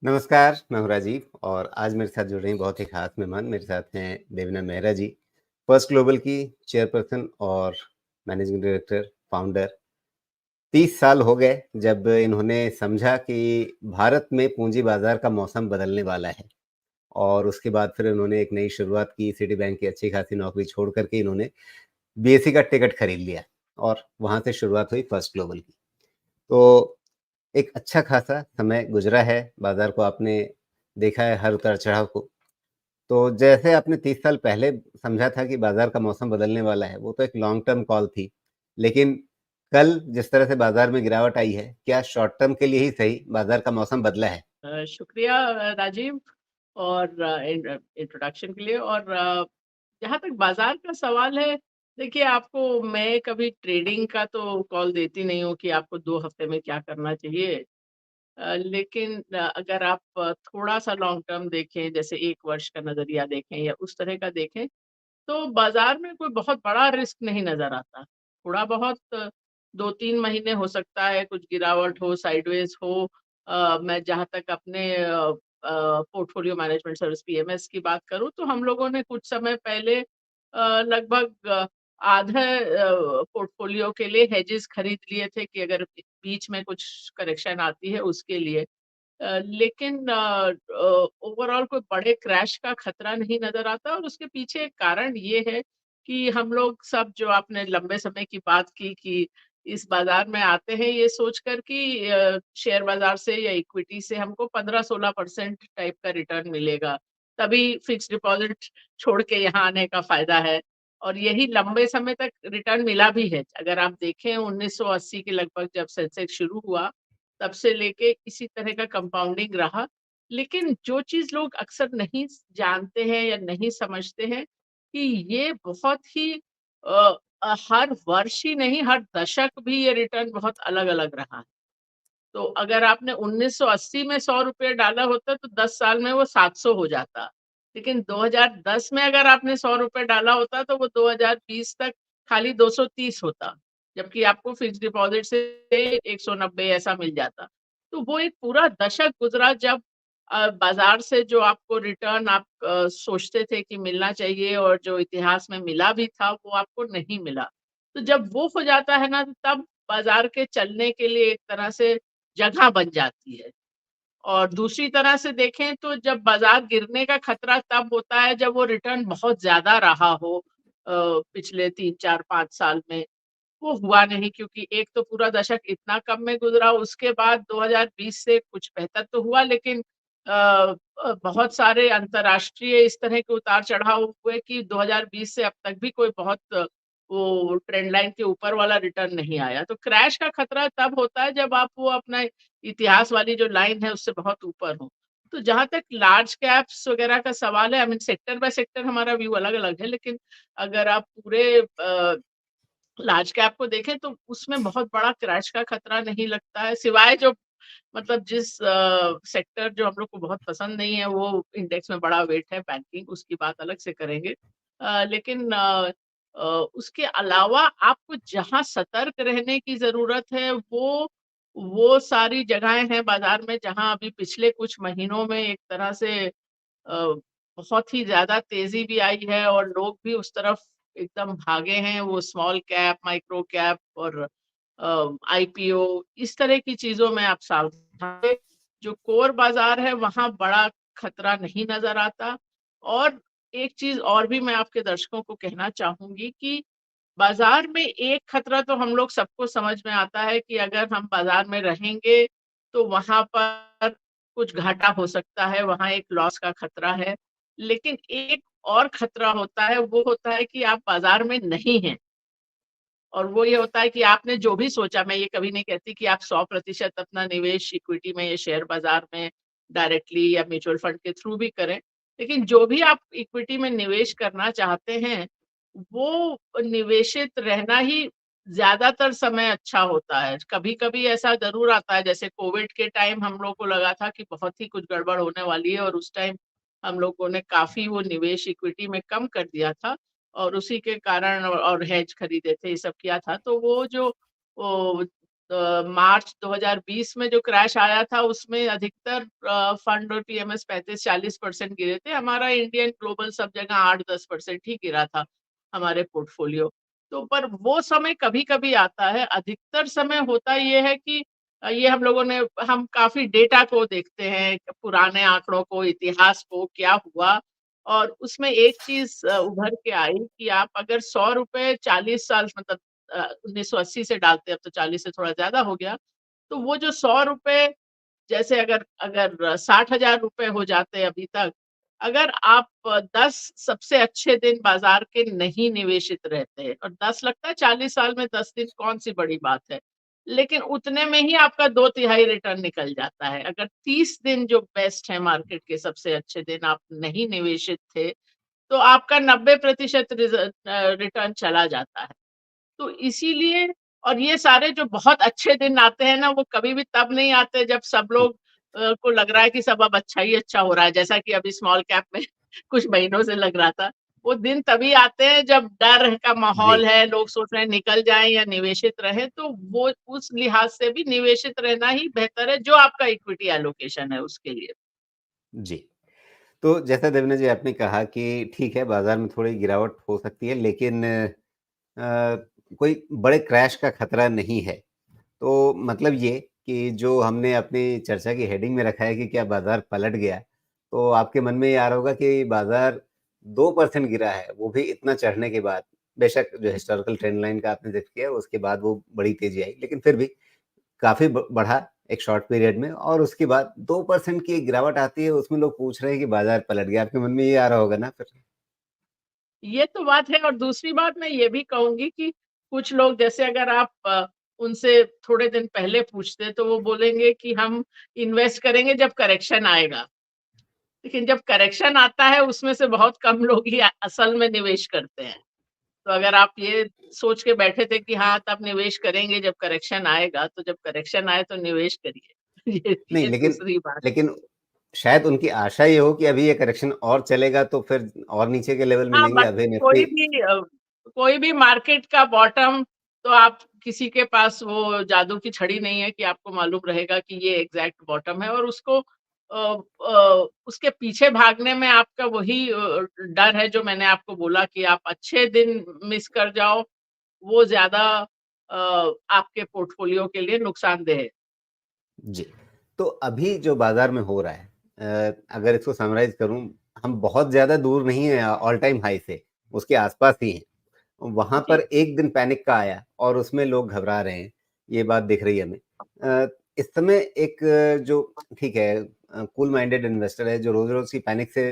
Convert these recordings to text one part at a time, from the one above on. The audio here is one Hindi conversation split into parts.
नमस्कार, मैं हूँ राजीव और आज मेरे साथ जुड़ रही हैं बहुत ही ख़ास मेहमान। मेरे साथ हैं देवीना मेहरा जी, फर्स्ट ग्लोबल की चेयरपर्सन और मैनेजिंग डायरेक्टर, फाउंडर। 30 साल हो गए जब इन्होंने समझा कि भारत में पूँजी बाज़ार का मौसम बदलने वाला है और उसके बाद फिर उन्होंने एक नई शुरुआत की, सिटी बैंक की अच्छी खासी नौकरी छोड़ कर के इन्होंने बीएसई का टिकट खरीद लिया और वहाँ से शुरुआत हुई फर्स्ट ग्लोबल की। तो एक अच्छा खासा समय गुज़रा है, बाज़ार को आपने देखा है हर उतार-चढ़ाव को। तो जैसे आपने 30 साल पहले समझा था कि बाज़ार का मौसम बदलने वाला है, वो तो एक लॉन्ग टर्म कॉल थी। लेकिन कल जिस तरह से बाज़ार में गिरावट आई है, क्या शॉर्ट टर्म के लिए ही सही बाज़ार का मौसम बदला है? शुक्रिया राजीव और इंट्रोडक्शन के लिए और जहाँ तक बाज़ार का सवाल है, देखिए आपको मैं कभी ट्रेडिंग का तो कॉल देती नहीं हूँ कि आपको 2 हफ्ते में क्या करना चाहिए। लेकिन अगर आप थोड़ा-सा लॉन्ग टर्म देखें, जैसे 1 वर्ष का नज़रिया देखें या उस तरह का देखें, तो बाज़ार में कोई बहुत बड़ा रिस्क नहीं नज़र आता। थोड़ा बहुत 2-3 महीने हो सकता है, कुछ गिरावट हो, साइडवेज़ हो। मैं जहाँ तक अपने पोर्टफोलियो मैनेजमेंट सर्विस पीएमएस की बात करूँ, तो हम लोगों ने कुछ समय पहले लगभग आधा पोर्टफोलियो के लिए हेजेस खरीद लिए थे कि अगर बीच में कुछ करेक्शन आती है, उसके लिए। लेकिन ओवरऑल कोई बड़े क्रैश का खतरा नहीं नज़र आता और उसके पीछे एक कारण ये है कि हम लोग सब जो आपने लंबे समय की बात की कि इस बाज़ार में आते हैं ये सोचकर कि शेयर बाज़ार से या इक्विटी से हमको 15-16% टाइप का रिटर्न मिलेगा। तभी फिक्स्ड डिपॉज़िट छोड़ के यहाँ आने का फ़ायदा है और यही लंबे समय तक रिटर्न मिला भी है। अगर आप देखें 1980 के लगभग जब सेंसेक्स शुरू हुआ तब से लेके इसी तरह का कंपाउंडिंग रहा। लेकिन जो चीज़ लोग अक्सर नहीं जानते हैं या नहीं समझते हैं कि ये बहुत ही हर वर्ष ही नहीं, हर दशक भी ये रिटर्न बहुत अलग-अलग रहा है। तो अगर आपने 1980 में ₹100 डाला होता तो 10 साल में वो 700 हो जाता। लेकिन 2010 में अगर आपने ₹100 डाला होता तो वो 2020 तक खाली 230 होता। जबकि आपको फिक्स्ड डिपॉज़िट से 190 ऐसा मिल जाता। तो वो एक पूरा दशक गुज़रा जब बाज़ार से जो आपको रिटर्न आप सोचते थे कि मिलना चाहिए और जो इतिहास में मिला भी था वो आपको नहीं मिला। तो जब वो हो जाता है ना तब बाज़ार के चलने के लिए एक तरह से जगह बन जाती है। और दूसरी तरह से देखें तो जब बाज़ार गिरने का खतरा तब होता है जब वो रिटर्न बहुत ज़्यादा रहा हो पिछले 3, 4, 5 साल में। वो हुआ नहीं क्योंकि एक तो पूरा दशक इतना कम में गुज़रा, उसके बाद 2020 से कुछ बेहतर तो हुआ लेकिन बहुत सारे अंतर्राष्ट्रीय इस तरह के उतार-चढ़ाव हुए कि 2020 से अब तक भी कोई बहुत वो ट्रेंड लाइन के ऊपर वाला रिटर्न नहीं आया। तो क्रैश का खतरा तब होता है जब आप वो अपना इतिहास वाली जो लाइन है उससे बहुत ऊपर हो। तो जहाँ तक लार्ज कैप्स वग़ैरह का सवाल है, I mean sector by sector हमारा व्यू अलग-अलग है, लेकिन अगर आप पूरे लार्ज कैप को देखें तो उसमें बहुत बड़ा क्रैश का खतरा नहीं लगता है, सिवाय जो मतलब जिस सेक्टर जो हम लोग को बहुत पसंद नहीं है, वो इंडेक्स में बड़ा वेट है बैंकिंग, उसकी बात अलग से करेंगे। लेकिन उसके अलावा आपको जहाँ सतर्क रहने की ज़रूरत है, वो सारी जगहें हैं बाज़ार में जहाँ अभी पिछले कुछ महीनों में एक तरह से बहुत ही ज़्यादा तेज़ी भी आई है और लोग भी उस तरफ एकदम भागे हैं, वो स्मॉल कैप, माइक्रो कैप और आईपीओ इस तरह की चीज़ों में आप सावधान रहें। जो कोर बाज़ार है वहाँ बड़ा खतरा नहीं नज़र आता और एक चीज़ और भी मैं आपके दर्शकों को कहना चाहूँगी कि बाज़ार में एक खतरा तो हम लोग सबको समझ में आता है कि अगर हम बाज़ार में रहेंगे, तो वहाँ पर कुछ घाटा हो सकता है, वहाँ एक लॉस का खतरा है। लेकिन एक और खतरा होता है, वो होता है कि आप बाज़ार में नहीं हैं और वो ये होता है कि आपने जो भी सोचा मैं ये कभी नहीं कहती कि आप 100% अपना निवेश इक्विटी में या शेयर बाज़ार में डायरेक्टली या म्यूचुअल फंड के थ्रू भी करें। लेकिन जो भी आप इक्विटी में निवेश करना चाहते हैं, वो निवेशित रहना ही ज़्यादातर समय अच्छा होता है। कभी-कभी ऐसा ज़रूर आता है जैसे कोविड के टाइम हम लोग को लगा था कि बहुत ही कुछ गड़बड़ होने वाली है और उस टाइम हम लोगों ने काफ़ी वो निवेश इक्विटी में कम कर दिया था और उसी के कारण और हेज खरीदे थे, ये सब किया था। तो वो जो ओ मार्च 2020 में जो क्रैश आया था उसमें अधिकतर फंड और पीएमएस 35-40% गिरे थे। हमारा इंडियन ग्लोबल सब जगह 8-10% ही गिरा था हमारे पोर्टफोलियो। तो पर वो समय कभी-कभी आता है, अधिकतर समय होता ये है कि ये हम काफ़ी डेटा को देखते हैं, पुराने आंकड़ों को, इतिहास को, क्या हुआ और उसमें एक चीज़ उभर के आई कि आप अगर ₹100 40 साल मतलब 1980 से डालते हैं, अब तो 40 से थोड़ा ज़्यादा हो गया। तो वो जो ₹100 जैसे अगर अगर 60,000 रुपए हो जाते अभी तक, अगर आप 10 सबसे अच्छे दिन बाज़ार के नहीं निवेशित रहते और 10 लगता है 40 साल में 10 दिन कौन-सी बड़ी बात है। लेकिन उतने में ही आपका 2 तिहाई रिटर्न निकल जाता है। अगर 30 दिन जो बेस्ट है मार्केट के सबसे अच्छे दिन आप नहीं निवेशित थे, तो आपका 90% रिटर्न चला जाता है। तो इसीलिए और ये सारे जो बहुत अच्छे दिन आते हैं ना, वो कभी भी तब नहीं आते जब सब लोग को लग रहा है कि सब अब अच्छा ही अच्छा हो रहा है, जैसा कि अभी स्मॉल कैप में कुछ महीनों से लग रहा था। वो दिन तभी आते हैं जब डर का जी, माहौल है, लोग सोच रहे हैं निकल जाएँ या निवेशित रहें, तो वो उस लिहाज से भी निवेशित रहना ही बेहतर है, जो आपका इक्विटी एलोकेशन है उसके लिए। जी। तो जैसा देवना जी आपने कहा कि ठीक है, बाज़ार में थोड़ी गिरावट हो सकती है लेकिन कोई बड़े क्रैश का खतरा नहीं है। तो मतलब ये कि जो हमने अपनी चर्चा की हेडिंग में रखा है कि क्या बाज़ार पलट गया? तो आपके मन में ये आ रहा होगा कि बाज़ार 2% गिरा है, वो भी इतना चढ़ने के बाद। बेशक जो हिस्टोरिकल ट्रेंड लाइन का आपने ज़िक्र किया, उसके बाद वो बड़ी तेज़ी आई, लेकिन फिर भी काफ़ी ब बढ़ा एक शॉर्ट पीरियड में और उसके बाद 2% की एक गिरावट आती है, उसमें लोग पूछ रहे हैं कि बाज़ार पलट गया। आपके मन में ये आ रहा होगा ना फिर? ये तो बात है और दूसरी बात मैं ये भी कहूँगी कि कुछ लोग जैसे अगर आप उनसे थोड़े दिन पहले पूछते तो वो बोलेंगे कि हम इन्वेस्ट करेंगे जब करेक्शन आएगा। लेकिन जब करेक्शन आता है उसमें से बहुत कम लोग ही असल में निवेश करते हैं। तो अगर आप ये सोच के बैठे थे कि हाँ, तब निवेश करेंगे जब करेक्शन आएगा, तो जब करेक्शन आए तो निवेश करिए। नहीं, ये दूसरी बात। लेकिन शायद उनकी आशा ये हो कि अभी ये करेक्शन और चलेगा तो फिर और नीचे के लेवल हाँ, मिलेंगे, बट अभी कोई निफ्टी भी कोई भी मार्केट का बॉटम तो आप किसी के पास वो जादू की छड़ी नहीं है कि आपको मालूम रहेगा कि ये एग्ज़ैक्ट बॉटम है और उसको उसके पीछे भागने में आपका वही डर है जो मैंने आपको बोला कि आप अच्छे दिन मिस कर जाओ, वो ज़्यादा आपके पोर्टफोलियो के लिए नुकसानदेह है। जी। तो अभी जो बाज़ार में हो रहा है अगर इसको समराइज़ करूँ, हम बहुत ज़्यादा दूर नहीं हैं ऑल टाइम हाई से, उसके आस-पास ही हैं। वहाँ पर जी। एक दिन पैनिक का आया और उसमें लोग घबरा रहे हैं, ये बात दिख रही है हमें। इस समय एक जो ठीक है कूल माइंडेड इन्वेस्टर है जो रोज़-रोज़ की पैनिक से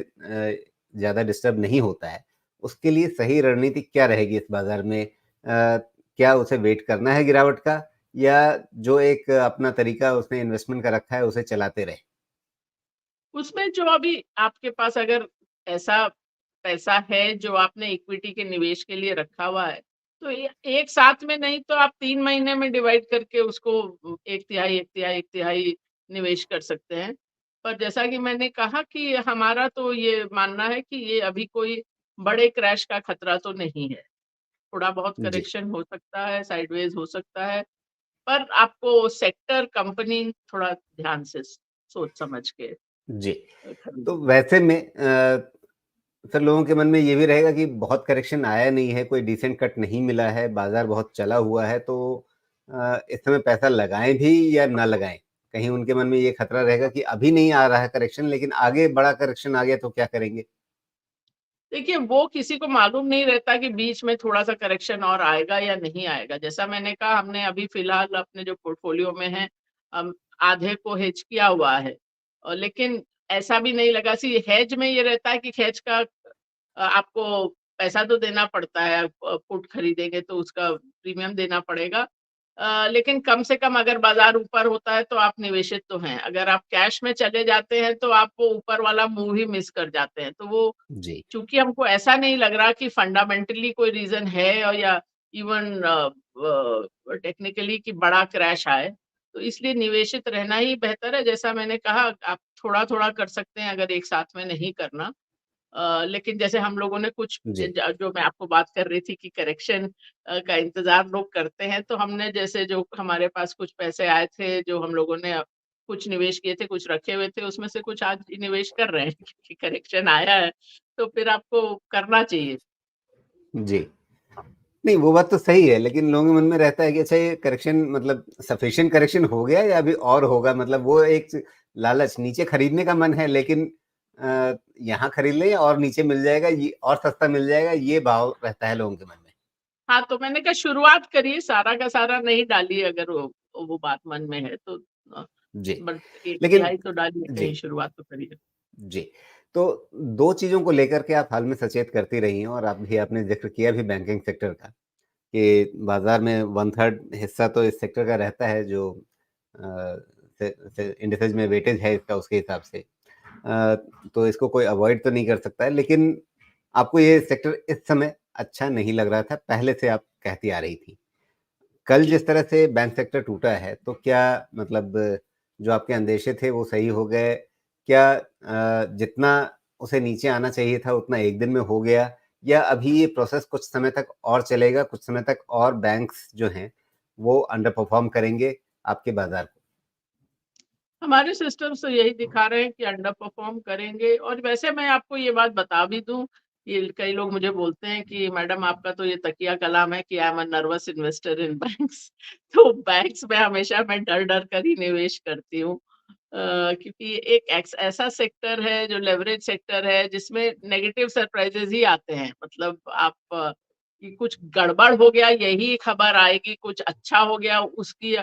ज़्यादा डिस्टर्ब नहीं होता है, उसके लिए सही रणनीति क्या रहेगी इस बाज़ार में? क्या उसे वेट करना है गिरावट का या जो एक अपना तरीका उसने इन्वेस्टमेंट का रखा है उसे चलाते रहे? उसमें जो अभी आपके पास अगर ऐसा पैसा है जो आपने इक्विटी के निवेश के लिए रखा हुआ है, तो एक साथ में नहीं तो आप 3 महीने में डिवाइड करके उसको 1 तिहाई, 1 तिहाई, 1 तिहाई निवेश कर सकते हैं। पर जैसा कि मैंने कहा कि हमारा तो ये मानना है कि ये अभी कोई बड़े क्रैश का खतरा तो नहीं है। थोड़ा बहुत जी, करेक्शन हो सकता है, साइडवेज़ हो सकता है, पर आपको सेक्टर, कंपनी थोड़ा ध्यान से सोच समझ के जी। तो खरीदना। वैसे में फिर लोगों के मन में ये भी रहेगा कि बहुत करेक्शन आया नहीं है, कोई डिसेंट कट नहीं मिला है, बाज़ार बहुत चला हुआ है तो इस समय पैसा लगाएँ भी या ना लगाएँ? कहीं उनके मन में ये खतरा रहेगा कि अभी नहीं आ रहा है करेक्शन लेकिन आगे बड़ा करेक्शन आ गया तो क्या करेंगे? देखिए, वो किसी को मालूम नहीं रहता कि बीच में थोड़ा-सा करेक्शन और आएगा या नहीं आएगा। जैसा मैंने कहा हमने अभी फ़िलहाल अपने जो पोर्टफ़ोलियो में है आधे को हेज किया हुआ है। लेकिन ऐसा भी नहीं लगा सी हेज में ये रहता है कि हेज का आपको पैसा तो देना पड़ता है। पुट खरीदेंगे तो उसका प्रीमियम देना पड़ेगा। लेकिन कम से कम अगर बाज़ार ऊपर होता है तो आप निवेशित तो हैं। अगर आप कैश में चले जाते हैं तो आप वो ऊपर वाला मूव ही मिस कर जाते हैं। तो वो जी, चूँकि हमको ऐसा नहीं लग रहा कि फंडामेंटली कोई रीज़न है और या इवन टेक्निकली कि बड़ा क्रैश आए, तो इसलिए निवेशित रहना ही बेहतर है। जैसा मैंने कहा आप थोड़ा-थोड़ा कर सकते हैं अगर एक साथ में नहीं करना। लेकिन जैसे हम लोगों ने कुछ जी, जो मैं आपको बात कर रही थी कि करेक्शन का इंतज़ार लोग करते हैं, तो हमने जैसे जो हमारे पास कुछ पैसे आए थे, जो हम लोगों ने कुछ निवेश किए थे, कुछ रखे हुए थे, उसमें से कुछ आज निवेश कर रहे हैं क्योंकि करेक्शन आया है, तो फिर आपको करना चाहिए। जी। नहीं, वो बात तो सही है, लेकिन लोगों के मन में रहता है कि अच्छा ये करेक्शन मतलब सफिशिएंट करेक्शन हो गया या अभी और होगा? मतलब वो एक लालच, नीचे खरीदने का मन है लेकिन यहाँ खरीद लें और नीचे मिल जाएगा ये और सस्ता मिल जाएगा, ये भाव रहता है लोगों के मन में। हाँ, तो मैंने कहा शुरुआत करिए, सारा का सारा नहीं डालिए अगर वो बात मन में है तो अ, जी, बट एक लेकिन तिहाई तो डालिए, जी, कहीं शुरुआत तो करिए। जी। तो 2 चीज़ों को लेकर के आप हाल में सचेत करती रही हैं और आपने ज़िक्र किया भी बैंकिंग सेक्टर का। कि बाज़ार में 1/3 हिस्सा तो इस सेक्टर का रहता है जो अ, से इंडिसेज़ में वेटेज है इसका उसके हिसाब से। अ, तो इसको कोई अवॉइड तो नहीं कर सकता है, लेकिन आपको ये सेक्टर इस समय अच्छा नहीं लग रहा था, पहले से आप कहती आ रही थी। कल जी। जिस तरह से बैंक सेक्टर टूटा है, तो क्या मतलब जो आपके अंदेशे थे वो सही हो गए? क्या जितना उसे नीचे आना चाहिए था उतना 1 दिन में हो गया? या अभी ये प्रोसेस कुछ समय तक और चलेगा, कुछ समय तक और बैंक्स जो हैं, वो अंडर परफ़ॉर्म करेंगे आपके बाज़ार को? हमारे सिस्टम्स तो यही दिखा रहे हैं कि अंडर परफॉर्म करेंगे और वैसे मैं आपको ये बात बता भी दूं, ये कई लोग मुझे बोलते हैं कि मैडम आपका तो ये तकिया कलाम है कि I am a nervous investor in banks. तो बैंक्स में हमेशा मैं डर डर कर ही निवेश करती हूँ, क्योंकि एक ऐसा सेक्टर है जो लेवरेज सेक्टर है जिसमें नेगेटिव सरप्राइजेज ही आते हैं। मतलब आप कि कुछ गड़बड़ हो गया यही खबर आएगी, कुछ अच्छा हो गया उसकी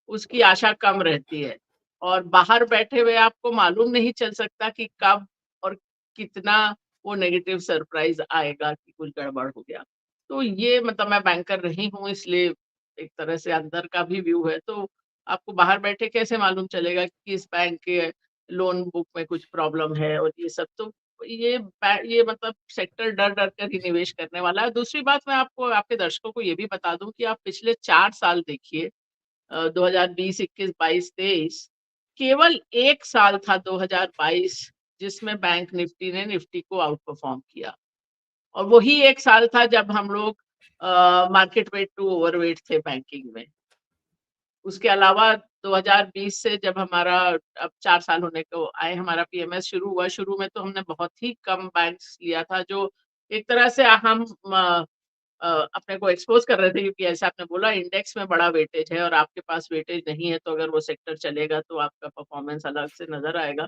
उसकी आशा कम रहती है। और बाहर बैठे हुए आपको मालूम नहीं चल सकता कि कब और कितना वो नेगेटिव सरप्राइज़ आएगा कि कुछ गड़बड़ हो गया। तो ये मतलब मैं बैंकर रही हूँ इसलिए एक तरह से अंदर का भी व्यू है, तो आपको बाहर बैठे कैसे मालूम चलेगा कि इस बैंक के लोन बुक में कुछ प्रॉब्लम है और ये सब। तो ये मतलब सेक्टर डर-डर कर ही निवेश करने वाला है। दूसरी बात मैं आपको आपके दर्शकों को ये भी बता दूँ कि आप पिछले 4 साल देखिए, 2020, 21, 22, 23, केवल 1 साल था 2022 जिसमें बैंक निफ्टी ने निफ्टी को आउट परफॉर्म किया। और वही 1 साल था जब हम लोग मार्केट वेट टू ओवरवेट थे बैंकिंग में। उसके अलावा 2020 से जब हमारा अब 4 साल होने को आए हमारा पीएमएस शुरू हुआ, शुरू में तो हमने बहुत ही कम बैंक्स लिया था जो एक तरह से हम अपने को एक्सपोज़ कर रहे थे क्योंकि ऐसा आपने बोला इंडेक्स में बड़ा वेटेज है और आपके पास वेटेज नहीं है, तो अगर वो सेक्टर चलेगा तो आपका परफॉर्मेंस अलग से नज़र आएगा।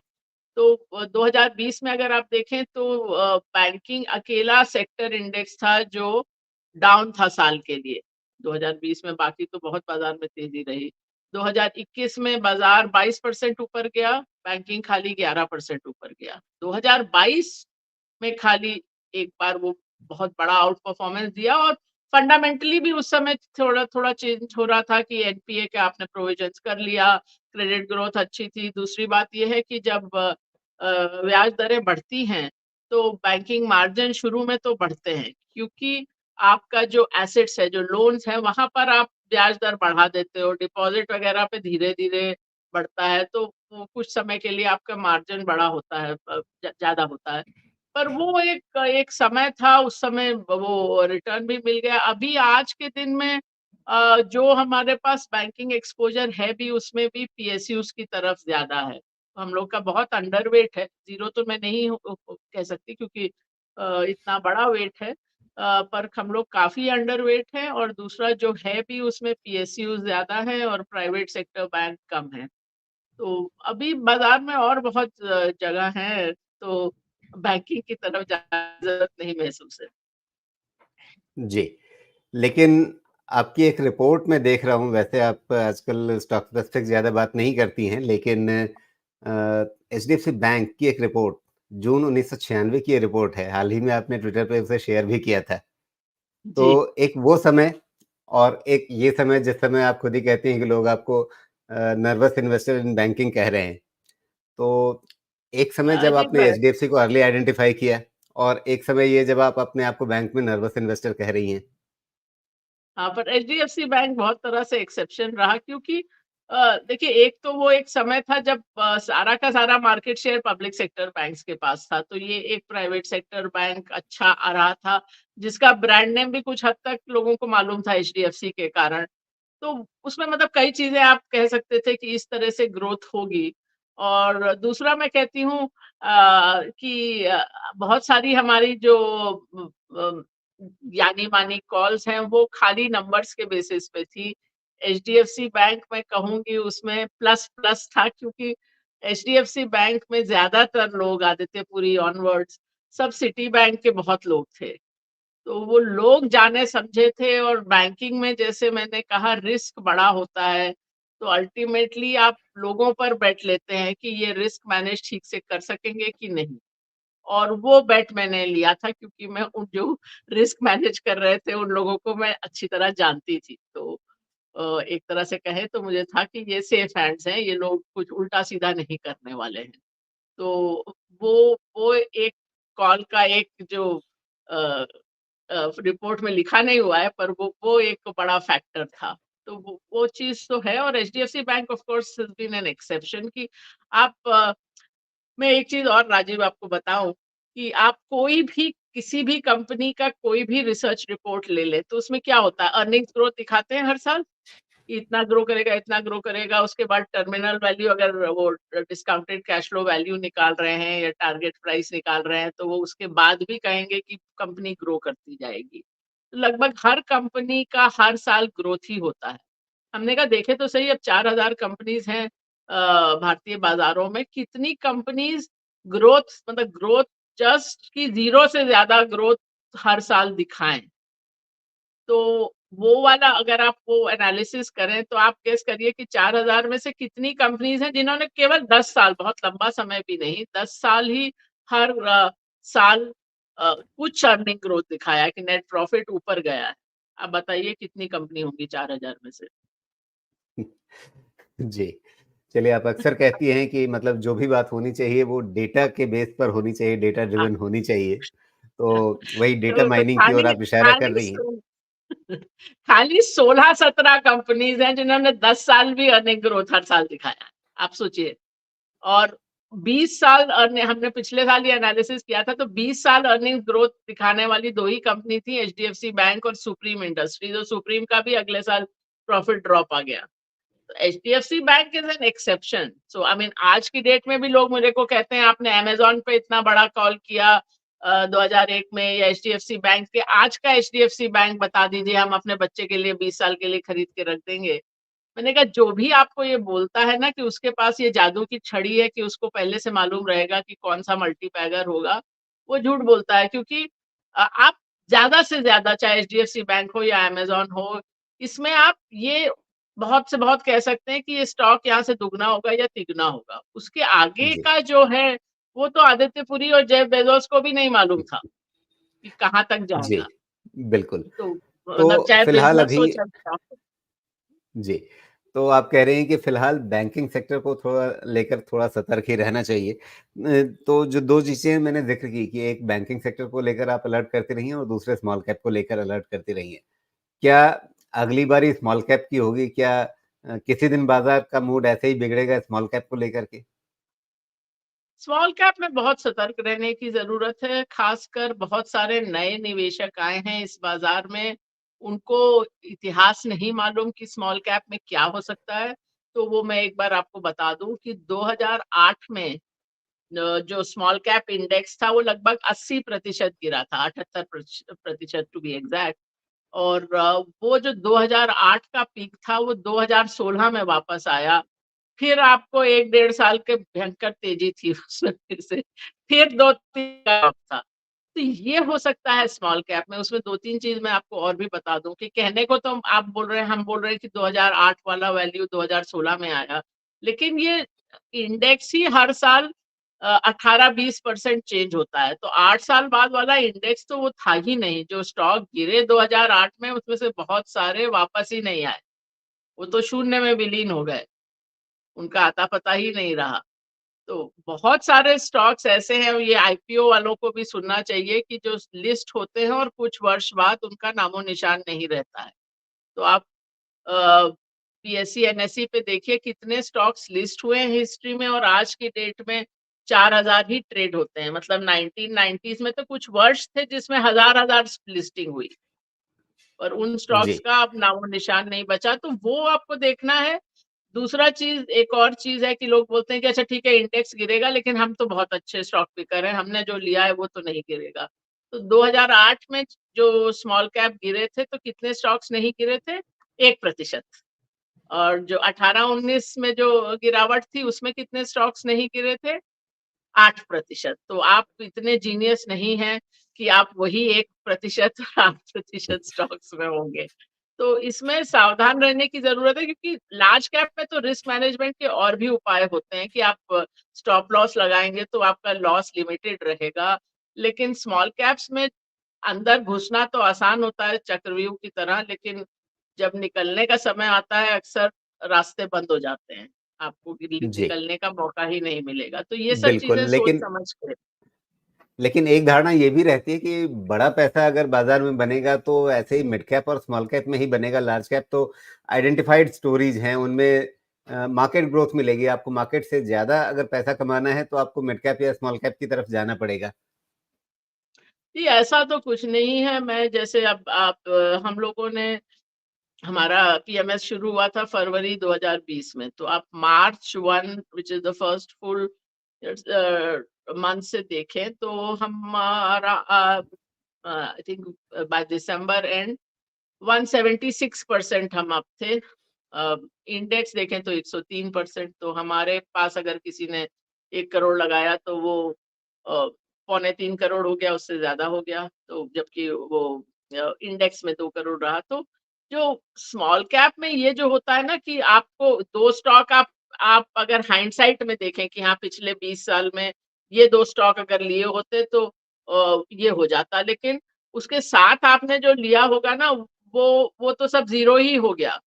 तो 2020 में अगर आप देखें तो बैंकिंग अकेला सेक्टर इंडेक्स था जो डाउन था साल के लिए। 2020 में बाकी तो बहुत बाज़ार में तेज़ी रही। 2021 में बाज़ार 22% ऊपर गया, बैंकिंग खाली 11% ऊपर गया। 2022 में खाली एक बार वो बहुत बड़ा आउट परफॉर्मेंस दिया और फंडामेंटली भी उस समय थोड़ा-थोड़ा चेंज हो रहा था कि एनपीए का आपने प्रोविजंस कर लिया, क्रेडिट ग्रोथ अच्छी थी। दूसरी बात ये है कि जब ब्याज दरें बढ़ती हैं, तो बैंकिंग मार्जिन शुरू में तो बढ़ते हैं, क्योंकि आपका जो एसेट्स है, जो लोन्स हैं, वहाँ पर आप ब्याज दर बढ़ा देते हो, डिपॉज़िट वगैरह पे धीरे-धीरे बढ़ता है, तो वो कुछ समय के लिए आपका मार्जिन बड़ा होता है, ज़्यादा होता है। पर वो एक एक समय था, उस समय वो रिटर्न भी मिल गया। अभी आज के दिन में जो हमारे पास बैंकिंग एक्सपोज़र है भी, उसमें भी पीएसयूज़ की तरफ ज़्यादा है। हम लोग का बहुत अंडरवेट है, ज़ीरो तो मैं नहीं कह सकती क्योंकि इतना बड़ा वेट है। पर हम लोग काफ़ी अंडरवेट हैं और दूसरा जो है भी उसमें पीएसयूज़ ज़्यादा है और प्राइवेट सेक्टर बैंक कम है। तो अभी बाज़ार में और बहुत जगह है, तो बैंकिंग की तरफ जाने की ज़रूरत नहीं महसूस है। जी, लेकिन आपकी एक रिपोर्ट मैं देख रहा हूँ, वैसे आप आजकल स्टॉक स्पेसिफिक ज़्यादा बात नहीं करती हैं, लेकिन एचडीएफसी बैंक की एक रिपोर्ट, जून 1996 की ये रिपोर्ट है, हाल ही में आपने ट्विटर पे उसे शेयर भी किया था। जी। तो एक वो समय और एक ये समय जिस समय आप खुद ही कहती हैं कि लोग आपको नर्वस इन्वेस्टर इन बैंकिंग कह रहे हैं। तो एक समय जब नहीं आपने एचडीएफसी को अर्ली आइडेंटिफाई किया और एक समय ये जब आप अपने आप को बैंक में नर्वस इन्वेस्टर कह रही हैं। हाँ, पर एचडीएफसी बैंक बहुत तरह से एक्सेप्शन रहा क्योंकि देखिए, एक तो वो एक समय था जब सारा का सारा market share public sector banks के पास था, तो ये एक प्राइवेट सेक्टर बैंक अच्छा आ रहा था, जिसका ब्रांड नेम भी कुछ हद तक लोगों को मालूम था एचडीएफसी के कारण। तो उसमें मतलब कई चीज़ें आप कह सकते थे कि इस तरह से ग्रोथ होगी। और दूसरा मैं कहती हूँ कि बहुत सारी हमारी जो यानी-मानी कॉल्स हैं, वो खाली नंबर्स के बेसिस पे थी। एचडीएफसी बैंक मैं कहूँगी उसमें प्लस प्लस था, क्योंकि एचडीएफसी बैंक में ज़्यादातर लोग आदित्यपुरी ऑनवर्ड्स सब सिटी बैंक के बहुत लोग थे। तो वो लोग जाने समझे थे, और बैंकिंग में जैसे मैंने कहा रिस्क बड़ा होता है, तो अल्टीमेटली आप लोगों पर बेट लेते हैं कि ये रिस्क मैनेज ठीक से कर सकेंगे कि नहीं। और वो बेट मैंने लिया था, क्योंकि मैं उन जो रिस्क मैनेज कर रहे थे उन लोगों को मैं अच्छी तरह जानती थी। तो एक तरह से कहें तो मुझे था कि ये सेफ हैंड्स हैं, ये लोग कुछ उल्टा-सीधा नहीं करने वाले हैं। तो वो एक कॉल का एक जो अ रिपोर्ट में लिखा नहीं हुआ है, पर वो एक बड़ा फैक्टर था। तो वो चीज़ तो है, और HDFC bank of course has been an exception कि आप मैं एक चीज़ और राजीव आपको बताऊँ कि आप कोई भी किसी भी कंपनी का कोई भी रिसर्च रिपोर्ट ले लें, तो उसमें क्या होता है, अर्निंग्स ग्रोथ दिखाते हैं हर साल। कि इतना ग्रो करेगा, इतना ग्रो करेगा, उसके बाद टर्मिनल वैल्यू अगर वो डिस्काउंटेड कैश फ्लो वैल्यू निकाल रहे हैं या टारगेट प्राइस निकाल रहे हैं, तो वो उसके बाद भी कहेंगे कि कंपनी ग्रो करती जाएगी। लगभग हर कंपनी का हर साल ग्रोथ ही होता है। हमने कहा देखें तो सही, अब 4000 कंपनीज़ हैं भारतीय बाज़ारों में, कितनी कंपनीज़ ग्रोथ मतलब ग्रोथ जस्ट कि ज़ीरो से ज़्यादा ग्रोथ हर साल दिखाएँ। तो वो वाला अगर आप वो एनालिसिस करें, तो आप गेस करिए कि 4000 में से कितनी कंपनीज़ हैं जिन्होंने केवल 10 साल, बहुत लंबा समय भी नहीं, 10 साल ही हर साल कुछ अर्निंग ग्रोथ दिखाया है कि नेट प्रॉफिट ऊपर गया है। आप बताइए कितनी कंपनी होंगी 4000 में से? जी। चलिए, आप अक्सर कहती हैं कि मतलब जो भी बात होनी चाहिए वो डेटा के बेस पर होनी चाहिए, डेटा हाँ, ड्रिवन होनी चाहिए। तो वही डेटा तो माइनिंग की ओर खाली आप इशारा कर खाली रही हैं। सो खाली 16-17 कंपनीज़ हैं जिन्होंने 10 साल भी अर्निंग ग्रोथ हर साल दिखाया है। आप सोचिए। और 20 साल अर्नि हमने पिछले साल ये एनालिसिस किया था, तो 20 साल अर्निंग ग्रोथ दिखाने वाली 2 ही कंपनी थी, एचडीएफसी बैंक और सुप्रीम इंडस्ट्रीज़, और सुप्रीम का भी अगले साल प्रॉफिट ड्रॉप आ गया। तो HDFC bank is an exception. So I mean आज की डेट में भी लोग मेरे को कहते हैं आपने अमेज़न पे इतना बड़ा कॉल किया 2001 में, या एचडीएफसी बैंक के आज का एचडीएफसी बैंक बता दीजिए, हम अपने बच्चे के लिए 20 साल के लिए खरीद के रख देंगे। मैंने कहा जो भी आपको ये बोलता है ना कि उसके पास ये जादू की छड़ी है कि उसको पहले से मालूम रहेगा कि कौन-सा मल्टीबैगर होगा, वो झूठ बोलता है, क्योंकि आप ज़्यादा से ज़्यादा चाहे एचडीएफसी बैंक हो या अमेज़न हो, इसमें आप ये बहुत से बहुत कह सकते हैं कि ये स्टॉक यहाँ से दुगना होगा या तिगुना होगा। उसके आगे जी। का जो है, वो तो आदित्य पुरी और जेफ बेज़ोस को भी नहीं मालूम था कि कहाँ तक जी, जाएगा। बिल्कुल। तो तो मतलब चाहे फिलहाल बिज़नेस अभी हो चाहे स्टॉक हो। जी, तो आप कह रहे हैं कि फिलहाल बैंकिंग सेक्टर को थोड़ा लेकर थोड़ा सतर्क ही रहना चाहिए। तो जो 2 चीज़ें मैंने ज़िक्र की कि एक बैंकिंग सेक्टर को लेकर आप अलर्ट करती रही हैं और दूसरे स्मॉल कैप को लेकर अलर्ट करती रही हैं। क्या अगली बारी स्मॉल कैप की होगी? क्या किसी दिन बाज़ार का मूड ऐसे ही बिगड़ेगा स्मॉल कैप को लेकर के? स्मॉल कैप में बहुत सतर्क रहने की ज़रूरत है, ख़ासकर बहुत सारे नए निवेशक आए हैं इस बाज़ार में, उनको इतिहास नहीं मालूम कि स्मॉल कैप में क्या हो सकता है। तो वो मैं एक बार आपको बता दूँ कि 2008 में जो स्मॉल कैप इंडेक्स था वो लगभग 80% गिरा था, 78 प्रतिशत टू बी एग्ज़ैक्ट। और वो जो 2008 का पीक था वो 2016 में वापस आया। फिर आपको 1 डेढ़ साल के भयंकर तेज़ी थी उसमें फिर 2-3 था। तो ये हो सकता है स्मॉल कैप में, उसमें 2-3 चीज़ मैं आपको और भी बता दूँ कि कहने को तो आप बोल रहे हैं, हम बोल रहे हैं कि 2008 वाला वैल्यू 2016 में आया, लेकिन ये इंडेक्स ही हर साल 18-20% चेंज होता है। तो 8 साल बाद वाला इंडेक्स तो वो था ही नहीं, जो स्टॉक गिरे 2008 में उसमें से बहुत सारे वापस ही नहीं आए, वो तो शून्य में विलीन हो गए, उनका अता-पता ही नहीं रहा। तो बहुत सारे स्टॉक्स ऐसे हैं, ये आईपीओ वालों को भी सुनना चाहिए कि जो लिस्ट होते हैं और कुछ वर्ष बाद उनका नामो-निशान नहीं रहता है। तो आप अ, पीएससी, एनएसई पे देखिए कितने स्टॉक्स लिस्ट हुए हैं हिस्ट्री में, और आज की डेट में 4000 ही ट्रेड होते हैं। मतलब 1990s में तो कुछ वर्ष थे जिसमें हजार लिस्टिंग हुई, और उन स्टॉक्स जी, का अब नामो निशान नहीं बचा। तो वो आपको देखना है। दूसरा चीज, एक और चीज है कि लोग बोलते हैं कि अच्छा ठीक है इंडेक्स गिरेगा, लेकिन हम तो बहुत अच्छे स्टॉक पिकर हैं, हमने जो लिया है वो तो नहीं गिरेगा। तो 2008 में जो स्मॉल कैप गिरे थे तो कितने स्टॉक्स नहीं गिरे थे? 1%। और जो 18-19 में जो गिरावट थी उसमें कितने स्टॉक्स नहीं गिरे थे? 8%। तो आप इतने जीनियस नहीं हैं कि आप वही 1% 8% स्टॉक्स में होंगे। तो इसमें सावधान रहने की ज़रूरत है, क्योंकि लार्ज कैप में तो रिस्क मैनेजमेंट के और भी उपाय होते हैं कि आप स्टॉप लॉस लगाएँगे तो आपका लॉस लिमिटेड रहेगा। लेकिन स्मॉल कैप्स में अंदर घुसना तो आसान होता है चक्रव्यूह की तरह, लेकिन जब निकलने का समय आता है अक्सर रास्ते बंद हो जाते हैं। आपको जी। निकलने का मौका ही नहीं मिलेगा। तो ये सब बिल्कुल, चीज़ें सोच समझ के। लेकिन एक धारणा ये भी रहती है कि बड़ा पैसा अगर बाज़ार में बनेगा तो ऐसे ही मिड कैप और स्मॉल कैप में ही बनेगा, लार्ज कैप तो आइडेंटिफाइड स्टोरीज़ हैं, उनमें मार्केट ग्रोथ मिलेगी। आपको मार्केट से ज़्यादा अगर पैसा कमाना है तो आपको मिड कैप या स्मॉल कैप की तरफ जाना पड़ेगा। जी, ऐसा तो कुछ नहीं है। मैं जैसे अब आप हम लोगों ने हमारा पीएमएस शुरू हुआ था फरवरी 2020 में, तो आप मार्च 1 which is the first full month से देखें तो हमारा I think by December and 176% हम अप थे। इंडेक्स देखें तो 103%। तो हमारे पास अगर किसी ने 1 करोड़ लगाया तो वो पौने 3 करोड़ हो गया, उससे ज़्यादा हो गया। तो जबकि वो इंडेक्स में 2 करोड़ रहा। तो जो स्मॉल कैप में ये जो होता है ना कि आपको 2 स्टॉक आप अगर हाइंडसाइट में देखें कि हाँ, पिछले 20 साल में ये 2 स्टॉक अगर लिए होते तो ये हो जाता। लेकिन उसके साथ आपने जो लिया होगा ना वो तो सब ज़ीरो ही हो गया।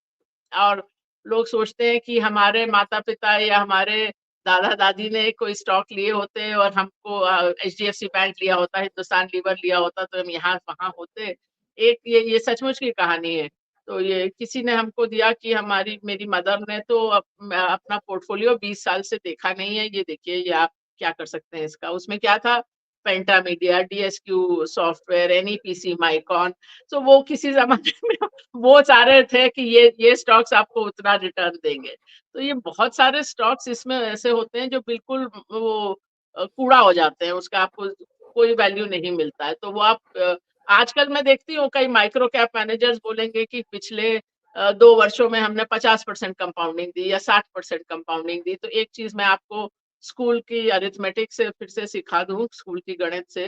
और लोग सोचते हैं कि हमारे माता-पिता या हमारे दादा-दादी ने कोई स्टॉक लिए होते और हमको एचडीएफसी बैंक लिया होता, हिंदुस्तान लीवर लिया होता तो हम यहाँ-वहाँ होते। एक ये सचमुच की कहानी है। तो ये किसी ने हमको दिया कि हमारी मेरी मदर ने तो अपना पोर्टफोलियो 20 साल से देखा नहीं है, ये देखिए ये आप क्या कर सकते हैं इसका। उसमें क्या था, पेंटामीडिया, डीएसक्यू सॉफ्टवेयर, एनईपीसी, माइकॉन। तो वो किसी ज़माने में वो सारे थे कि ये स्टॉक्स आपको उतना रिटर्न देंगे। तो ये बहुत सारे स्टॉक्स इसमें ऐसे होते हैं जो बिल्कुल वो कूड़ा हो जाते हैं, उसका आपको कोई वैल्यू नहीं मिलता है। तो वो आप आजकल मैं देखती हूँ कई माइक्रो कैप मैनेजर्स बोलेंगे कि पिछले 2 वर्षों में हमने 50% कंपाउंडिंग दी या 60% कंपाउंडिंग दी। तो एक चीज़ मैं आपको स्कूल की अरिथमेटिक से फिर से सिखा दूँ, स्कूल की गणित से,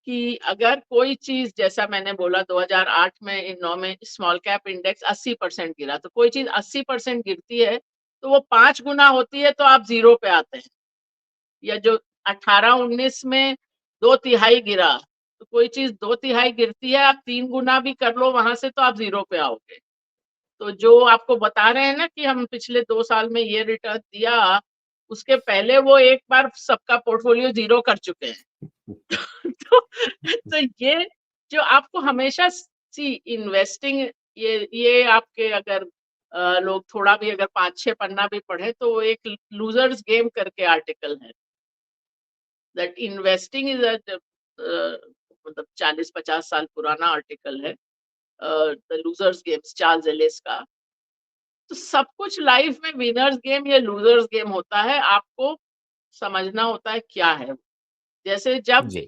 कि अगर कोई चीज़ जैसा मैंने बोला 2008 में इन 9 में स्मॉल कैप इंडेक्स 80% गिरा, तो कोई चीज़ 80% गिरती है, तो वो 5 गुना होती है तो आप ज़ीरो पे आते हैं। या जो 18-19 में 2 तिहाई गिरा, तो कोई चीज़ 2 तिहाई गिरती है, आप 3 गुना भी कर लो वहाँ से तो आप ज़ीरो पे आओगे। तो जो आपको बता रहे हैं ना कि हम पिछले 2 साल में ये रिटर्न दिया, उसके पहले वो एक बार सबका पोर्टफोलियो ज़ीरो कर चुके हैं। तो तो ये जो आपको हमेशा सी इन्वेस्टिंग, ये आपके अगर लोग थोड़ा भी अगर 5-6 पन्ना भी पढ़े तो वो एक लूजर्स गेम करके आर्टिकल है, दैट इन्वेस्टिंग इज मतलब 40-50 साल पुराना आर्टिकल है, the loser's games, Charles Ellis का। तो सब कुछ लाइफ में विनर्स गेम या लूजर्स गेम होता है, आपको समझना होता है क्या है। जैसे जब जी,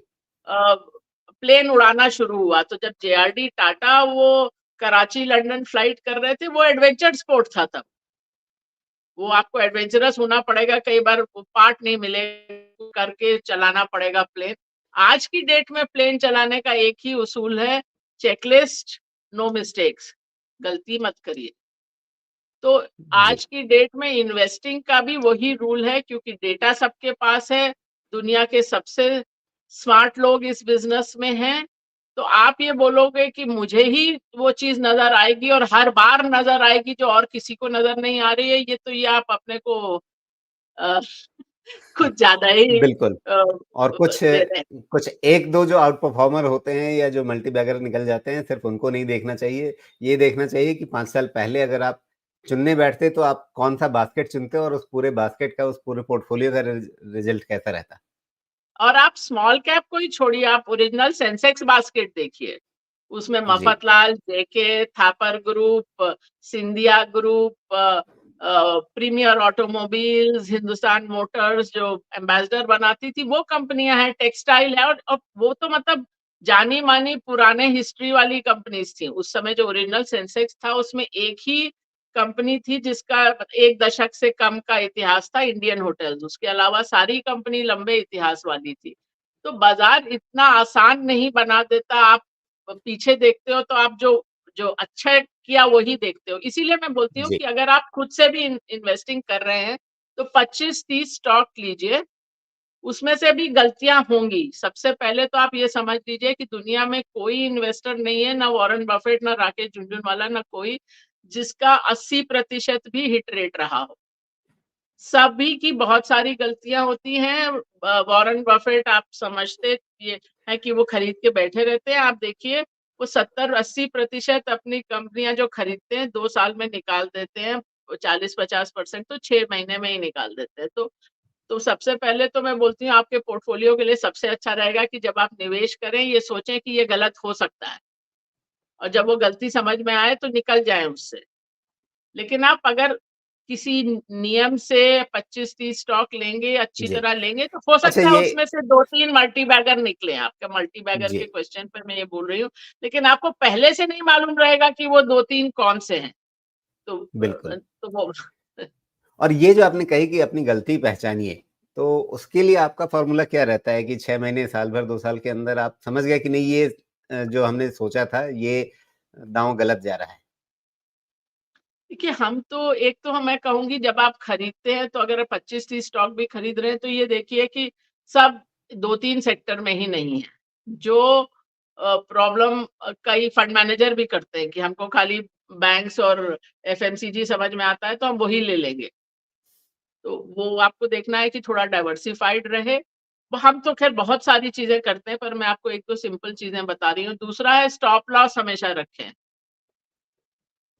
अ, प्लेन उड़ाना शुरू हुआ तो जब जेआरडी टाटा वो कराची लंदन फ्लाइट कर रहे थे, वो एडवेंचर स्पोर्ट था तब। वो आपको एडवेंचरस होना पड़ेगा, कई बार वो पार्ट नहीं मिले करके चलाना पड़ेगा प्लेन। आज की डेट में प्लेन चलाने का एक ही उसूल है, चेकलिस्ट, नो मिस्टेक्स, गलती मत करिए। तो जी। आज की डेट में इन्वेस्टिंग का भी वही रूल है, क्योंकि डेटा सबके पास है, दुनिया के सबसे स्मार्ट लोग इस बिजनेस में हैं। तो आप ये बोलोगे कि मुझे ही वो चीज नजर आएगी और हर बार नजर आएगी जो और किसी को नजर नहीं आ रही है, ये आप अपने को अ, कुछ ज्यादा ही बिल्कुल। और दे रहे हैं। कुछ 1-2 जो आउट परफॉर्मर होते हैं या जो मल्टी बैगर निकल जाते हैं, सिर्फ़ उनको नहीं देखना चाहिए। ये देखना चाहिए कि 5 साल पहले अगर आप चुनने बैठते तो आप कौन-सा बास्केट चुनते और उस पूरे बास्केट का, उस पूरे पोर्टफोलियो का रिजल्ट कैसा रहता? और आप स्मॉल कैप को ही छोड़िए, आप ओरिजिनल सेंसेक्स बास्केट देखिए। उसमें जी, Mafatlal, JK, Thapar group, Scindia group, premier automobiles, Hindustan motors जो एम्बेसडर बनाती थी, वो कंपनियाँ हैं, टेक्सटाइल है और वो तो मतलब जानी-मानी पुराने हिस्ट्री वाली कंपनीज़ थी। उस समय जो ओरिजिनल सेंसेक्स था, उसमें एक ही कंपनी थी जिसका 1 दशक से कम का इतिहास था, इंडियन होटल्स। उसके अलावा सारी कंपनी लंबे इतिहास वाली थी। तो बाज़ार इतना आसान नहीं बना देता, आप पीछे देखते हो तो आप जो जो अच्छा किया वही देखते हो। इसीलिए मैं बोलती हूँ जी, कि अगर आप खुद से भी इन्वेस्टिंग कर रहे हैं, तो 25-30 स्टॉक लीजिए, उसमें से भी गलतियाँ होंगी। सबसे पहले तो आप ये समझ लीजिए कि दुनिया में कोई इन्वेस्टर नहीं है, ना वॉरेन बफेट, ना राकेश झुनझुनवाला, ना कोई, जिसका 80% भी हिट रेट रहा हो। सभी की बहुत सारी गलतियाँ होती हैं। वॉरेन बफेट आप समझते ये हैं कि वो खरीद के बैठे रहते हैं। आप देखिए वो 70-80% अपनी कंपनियाँ जो खरीदते हैं 2 साल में निकाल देते हैं। 40-50% तो 6 महीने में ही निकाल देते हैं। तो सबसे पहले तो मैं बोलती हूँ आपके पोर्टफोलियो के लिए सबसे अच्छा रहेगा कि जब आप निवेश करें ये सोचें कि ये गलत हो सकता है और जब वो गलती समझ में आए तो निकल जाएँ उससे। लेकिन आप अगर किसी नियम से 25-30 स्टॉक लेंगे, अच्छी जी। तरह लेंगे तो हो अच्छा सकता है ये उसमें से 2-3 मल्टी बैगर निकले। आपका मल्टी बैगर जी, के क्वेश्चन पे मैं ये बोल रही हूँ। लेकिन आपको पहले से नहीं मालूम रहेगा कि वो 2-3 कौन से हैं। तो बिल्कुल। तो वो और ये जो आपने कही कि अपनी गलती पहचानिए, तो उसके लिए आपका फ़ॉर्मूला क्या रहता है कि 6 महीने, साल भर, 2 साल के अंदर आप समझ गए कि नहीं ये जो हमने सोचा था ये दाँव गलत जा रहा है? देखिए, हम तो एक तो मैं कहूँगी जब आप खरीदते हैं तो अगर 25-30 स्टॉक भी खरीद रहे हैं तो ये देखिए कि सब 2-3 सेक्टर में ही नहीं है। जो प्रॉब्लम कई फंड मैनेजर भी करते हैं कि हमको खाली बैंक्स और एफएमसीजी समझ में आता है तो हम वही ले लेंगे। तो वो आपको देखना है कि थोड़ा डाइवर्सिफाइड रहे। हम तो ख़ैर बहुत सारी चीज़ें करते हैं पर मैं आपको 1-2 सिंपल चीज़ें बता रही हूँ। दूसरा है स्टॉप लॉस हमेशा रखें।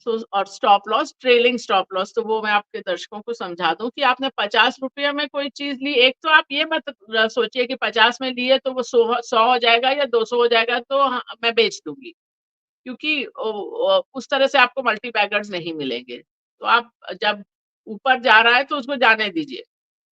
सो और stop loss, trailing stop loss तो वो मैं आपके दर्शकों को समझा दूँ कि आपने ₹50 में कोई चीज़ ली, एक तो आप ये मत सोचिए कि 50 में लिए तो वो 100 हो जाएगा या 200 हो जाएगा तो मैं बेच दूँगी। क्योंकि उस तरह से आपको मल्टी बैगर्स नहीं मिलेंगे। तो आप जब ऊपर जा रहा है तो उसको जाने दीजिए।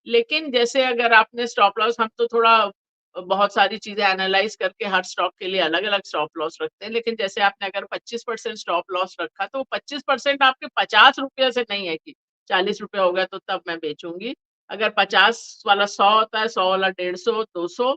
लेकिन जैसे अगर आपने स्टॉप लॉस हम तो थोड़ा बहुत सारी चीज़ें एनालाइज़ करके हर स्टॉक के लिए अलग-अलग स्टॉप लॉस रखते हैं। लेकिन जैसे आपने अगर 25% स्टॉप लॉस रखा तो वो 25% आपके ₹50 से नहीं है कि ₹40 हो गया तो तब मैं बेचूँगी। अगर 50 वाला 100 होता है, 100 वाला 150, 200